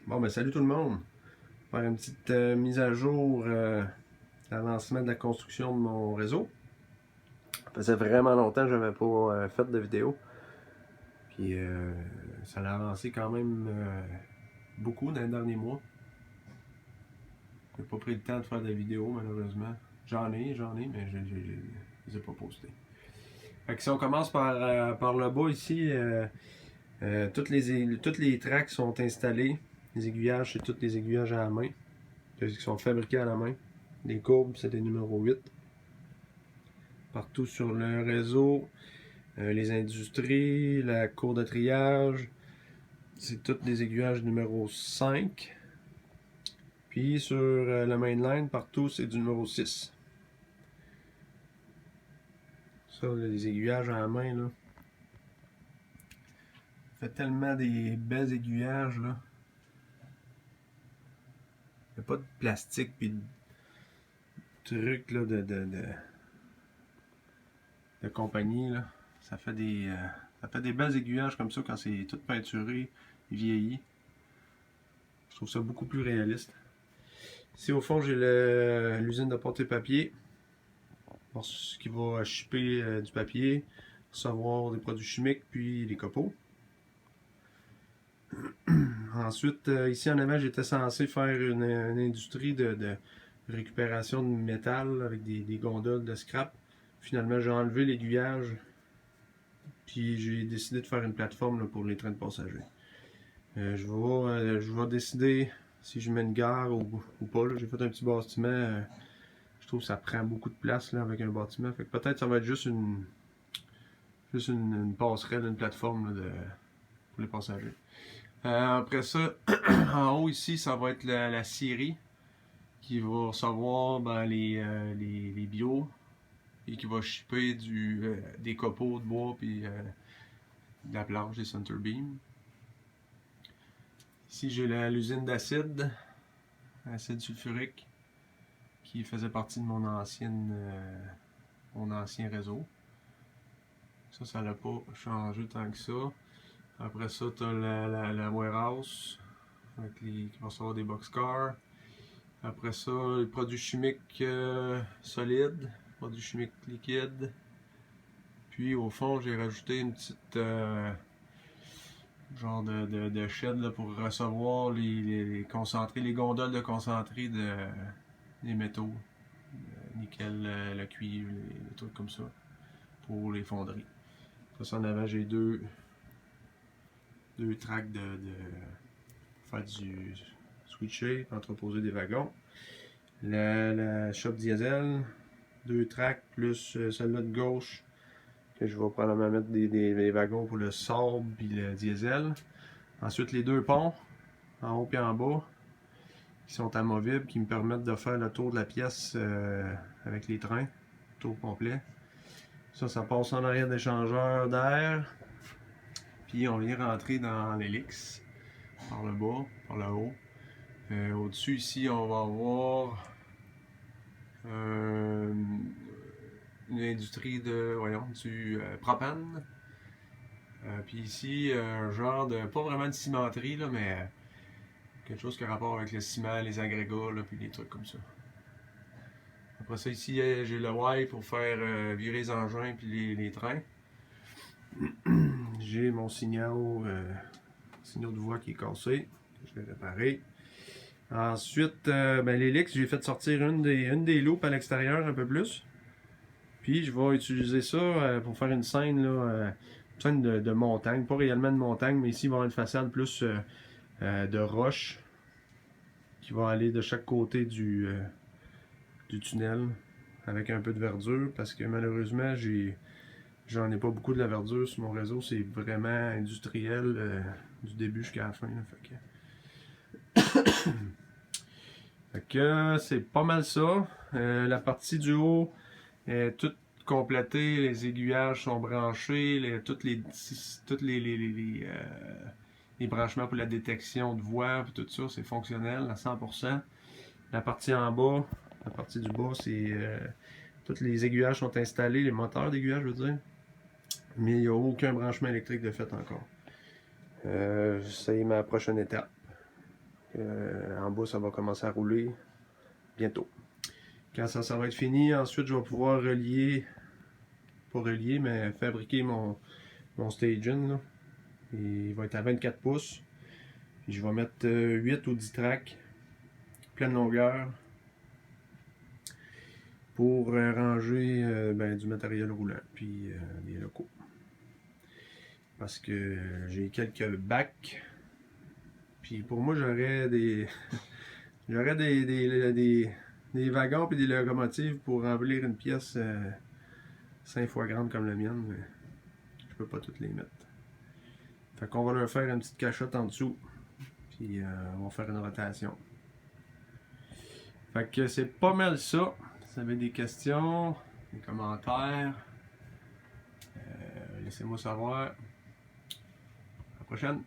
Bon, ben salut tout le monde. Faire une petite mise à jour, l'avancement de la construction de mon réseau. Ça faisait vraiment longtemps que je n'avais pas fait de vidéo. Puis ça a avancé quand même beaucoup dans les derniers mois. J'ai pas pris le temps de faire des vidéos malheureusement. J'en ai, mais je les ai pas postées. Fait que si on commence par le bas ici, toutes les tracks sont installées. Les aiguillages, c'est tous les aiguillages à la main, qui sont fabriqués à la main. Les courbes, c'est des numéros 8. Partout sur le réseau, les industries, la cour de triage, c'est tous des aiguillages numéro 5. Puis sur la mainline, partout, c'est du numéro 6. Ça, là, les aiguillages à la main, là. Ça fait tellement des belles aiguillages, là. Il n'y a pas de plastique puis de trucs là, de compagnie, là. Ça fait des belles aiguillages comme ça quand c'est tout peinturé, vieilli. Je trouve ça beaucoup plus réaliste. Ici au fond j'ai l'usine de porter-papier qui va shipper du papier, recevoir des produits chimiques puis des copeaux. Ensuite ici en avant j'étais censé faire une industrie de récupération de métal avec des gondoles de scrap. Finalement j'ai enlevé l'aiguillage puis j'ai décidé de faire une plateforme là, pour les trains de passagers. Je vais décider si je mets une gare ou pas. J'ai fait un petit bâtiment. Je trouve que ça prend beaucoup de place là, avec un bâtiment. Fait que peut-être ça va être juste une passerelle, une plateforme là, pour les passagers. Après ça, en haut ici, ça va être la scierie qui va recevoir les bio et qui va shipper des copeaux de bois puis de la planche, des center beams. Ici, j'ai l'usine d'acide sulfurique, qui faisait partie de mon ancien réseau. Ça n'a pas changé tant que ça. Après ça, tu as la warehouse qui va recevoir des boxcars. Après ça, les produits chimiques solides, produits chimiques liquides. Puis au fond, j'ai rajouté une petite genre de shed là, pour recevoir les concentrés, les gondoles de concentrés des métaux, le nickel, le cuivre, les trucs comme ça, pour les fonderies. Ça en avant, j'ai deux tracks de faire du switcher, entreposer des wagons. La shop diesel, deux tracks plus celle-là de gauche, que je vais probablement mettre des wagons pour le sable puis le diesel. Ensuite, les deux ponts, en haut et en bas, qui sont amovibles, qui me permettent de faire le tour de la pièce avec les trains, tour complet. Ça passe en arrière d'échangeur d'air. Puis on vient rentrer dans l'hélice, par le bas, par le haut. Au-dessus ici, on va avoir une industrie du propane. Puis ici, un genre de, pas vraiment de cimenterie, là, mais quelque chose qui a rapport avec le ciment, les agrégats, là, puis des trucs comme ça. Après ça, ici, j'ai le Y pour faire virer les engins puis les trains. J'ai mon signal de voie qui est cassé. Je l'ai réparé. Ensuite, l'hélice, j'ai fait sortir une des loupes à l'extérieur un peu plus. Puis je vais utiliser ça pour faire une scène, là, une scène de montagne. Pas réellement de montagne, mais ici, il va y avoir une façade plus de roche qui va aller de chaque côté du tunnel avec un peu de verdure. Parce que malheureusement, j'en ai pas beaucoup de la verdure sur mon réseau. C'est vraiment industriel du début jusqu'à la fin. Là, fait que c'est pas mal ça. La partie du haut est toute complétée, les aiguillages sont branchés, tous les branchements pour la détection de voix, tout ça, c'est fonctionnel à 100%. La partie en bas, la partie du bas, c'est tous les aiguillages sont installés, les moteurs d'aiguillage, je veux dire, mais il n'y a aucun branchement électrique de fait encore. C'est ma prochaine étape. En bas, ça va commencer à rouler bientôt. Quand ça va être fini, ensuite, je vais pouvoir relier, pas relier, mais fabriquer mon stage-in, là. Il va être à 24 pouces. Je vais mettre 8 ou 10 tracks, pleine longueur, pour ranger du matériel roulant, puis des locaux. Parce que j'ai quelques bacs. Puis pour moi, j'aurais des j'aurais des wagons et des locomotives pour remplir une pièce 5 fois grande comme la mienne, mais je peux pas toutes les mettre. Fait qu'on va leur faire une petite cachette en dessous. Puis on va faire une rotation. Fait que c'est pas mal ça. Si vous avez des questions, des commentaires, laissez-moi savoir. À la prochaine!